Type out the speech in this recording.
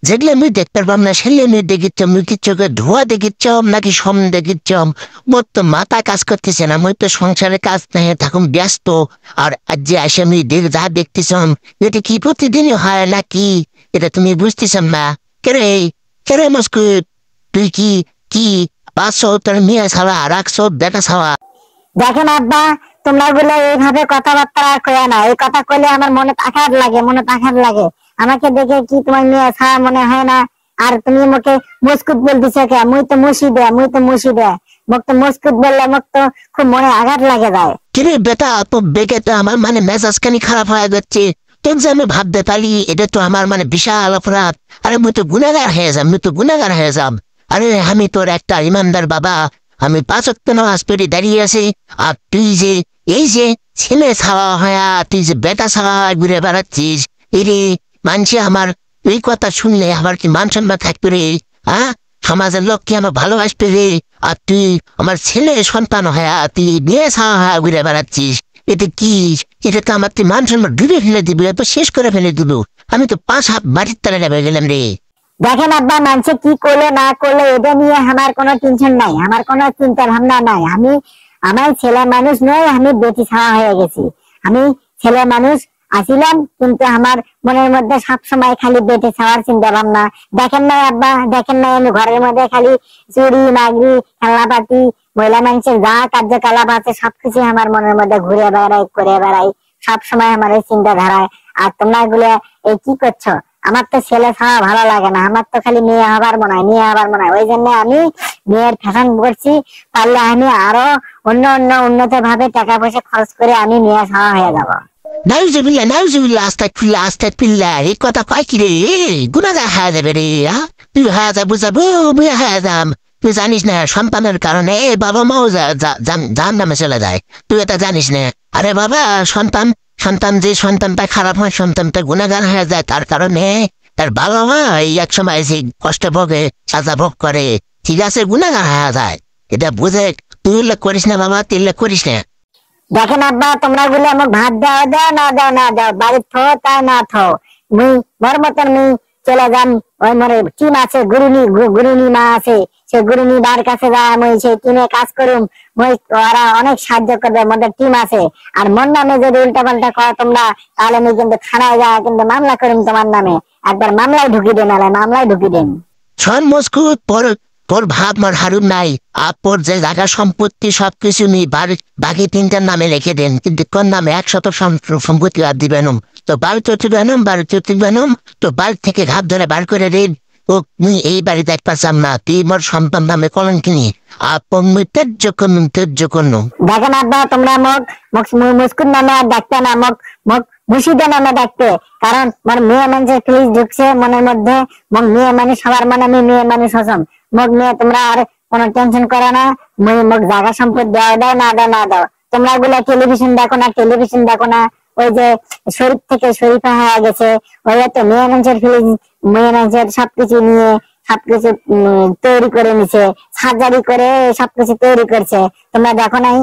যেগুলো আমি দেখতে পারবাম না সেগুলো আমি দেখিচ্ছম, মুই কি চোখে ধোয়া দেখিচ্ছম নাকি সম দেখিচ্ছম? মোর তো মাথা কাজ করতেছে না, মুই তো সংসারে কাজ নাই থাকুন ব্যস্ত। আর আজ যে আসে আমি যা দেখতেছম, এটা কি প্রতিদিনই হয় নাকি? এটা তুমি বুঝতেছম না? কেরে কেরে মস্কুত, তুই কি কি পাঁচশো তোর মেয়ে ছাড়া রাখছো দেখা ছাড়া? দেখেন আব্বা, তোমরা গুলো এইভাবে কথাবার্তা আর কইয়া না। এই কথা কইলে আমার মনে আঘাত লাগে, মনে আঘাত লাগে। আমাকে দেখে কি তোমার মেয়ে ছাড়া মনে হয় না? আর তুমি মুখে মুস্কুত বলতেছো কে? মুই তো মুসি দে, মুই তো মুসি দে। মুখ তো মুস্কুত বললে মুখ তো খুব মনে আঘাত লাগে যায়। কিরে বেটা, তো বেগে তো আমার মেজাজ খানি খারাপ হয়ে যাচ্ছে। তোর যে আমি ভাবতে পারি এটা তো আমার বিশাল অপরাধ। আরে মুই তো গুনাহগার হয়ে যাম, মুই তো গুনাহগার হয়ে যাম। আরে আমি তোর একটা ইমানদার বাবা, আমি 5 ওয়াক্ত নামাজ পড়ে দাঁড়িয়ে আছি। আর তুই যে এই যে ছেলে ছাওয়া হয়া তুই যে বেটা ছাওয়া হয়ে ঘুরে বেড়াচ্ছিস, এরে মানছি আমার এই কথা শুনলে আমার কি মান সম্মান থাকবে রে? হ্যাঁ, সমাজের লোক কি আমার ভালোবাসবে রে? আর তুই আমার ছেলে সন্তান হয়া তুই বিয়ে ছাওয়া হয়া ঘুরে বেড়াচ্ছিস, এটা কি? এটা তো আমার তুই মান সম্মান ডুবে ফেলে দিবি, তো শেষ করে ফেলে দিল। আমি তো 5 হাত বাড়ির তলে নেমে গেলাম রে। দেখেন আব্বা, মানুষে কি করলে না করলে এটা নিয়ে আমার কোনো টেনশন নাই, আমার কোনো চিন্তা ভাবনা নাই। আমার ছেলে মানুষ নয়, আমি বেটি ছাড়া হয়ে গেছি। আমি ছেলে মানুষ আছিলাম, কিন্তু আমার মনের মধ্যে সবসময় খালি বেটি ছাড়ার চিন্তা ভাবনা। দেখেন নাই আব্বা, দেখেন নাই আমি ঘরের মধ্যে খালি চুরি মাগরি খেলনাপাতি মহিলা মানুষের যা কার্যকলাপ আছে সবকিছু আমার মনের মধ্যে ঘুরে বেড়াই করে বেড়াই, সবসময় আমার এই চিন্তাধারায়। আর তোমরা এগুলো এই কি করছো? আমার তো ছেলে ছাড়া ভালো লাগে না, আমার তো খালি মেয়ে হবার মনে হয়, মেয়ে হবার মনে হয়। ওই জন্য আমি মেয়ের ফ্যাশন করছি। পারলে আমি আরো অন্য অন্য উন্নত ভাবে টাকা পয়সা খরচ করে আমি মেয়ে ছাড়া হয়ে যাবো। নাউজুবিল্লাহ নাউজুবিল্লাহ, আস্তাগফিরুল্লাহ এই কথা কয় কি রে? গুনাহগার হয়ে যাবে রে। তুই হয়ে যা, বুঝাবো মুই হয়ে যাম। তুই জানিস না সন্তানের কারণে বাবা মাও জাহান্নামে চলে যায়, তুই এটা জানিস না? আরে বাবা, সন্তান সন্তান যে সন্তানটা খারাপ হয়, সন্তানটা গুনাহগার হয়ে যায়, তার কারণে তার বাবা মা এই এক সময় যে কষ্ট ভোগে, সাজা ভোগ করে, ঠিক আছে, গুনাহগার হয়ে যায়। এটা বুঝে তুই উল্লেখ করিস না বাবা, তুই উল্লেখ করিস না। দেখেন আব্বা, তোমরা গুলো আমার ভাত দাও দাও না দাও না দাও, বাড়ি থো তাই না থো, মুই মোর মতন মুই চলে যাম। ওই মরে টিম আছে, গুরুনি মা আছে, সে গুরুনি বার কাছে যায়, মুই সেই টিমে কাজ করুম। মুই ওরা অনেক সাহায্য করবে, মধ্যে টিম আছে। আর মোর নামে যদি উল্টা পাল্টা করো তোমরা, তাহলে মুই কিন্তু থানায় যা কিন্তু মামলা করুম তোমার নামে। একবার মামলায় ঢুকি দেন, আলে মামলায় ঢুকি দেন। শোন মস্কুত, তোর ভাব মার হারুম নাই। আপর যে জায়গা সম্পত্তি সবকিছু নি বাকি 3টার নামে রেখে দেন, কিন্তু কোন নামে 100 সম্পত্তি আর দিবেন। তো বাড়ি তো দিবেন, বাড়ি তো দিবেন, তো বাড়ি থেকে ঘাপ ধরে বার করে দিন। ও মুই এই বাড়িতে এক পারছাম না, তুই মোর সন্তান নামে কলন কিনি আপন মুই তেজ্য করনু। দেখেন আব্বা, তোমরা মুস্কুর নামে আর ডাকতে না, মোক মুর্শিদা নামে ডাকতে। কারণ আমার মেয়ে মানুষের ফিলিস ঢুকছে মনের মধ্যে। মেয়ে মানুষ সবার মানে আমি মেয়ে মানুষ হসম। মোক নিয়ে তোমরা আর কোনো টেনশন করো না। মোক জায়গা সম্পদ দাও দাও না দাও না দাও। তোমরা গুলা টেলিভিশন দেখো না, টেলিভিশন দেখো না। ওই যে শরীফ থেকে শরীফা হয়ে গেছে, ওই তো মেয়ে মানুষের ফিলিস, মেয়ে মানুষের সবকিছু নিয়ে সবকিছু তৈরি করে নিছে, সার্জারি করে সবকিছু তৈরি করছে। তোমরা দেখো নাই?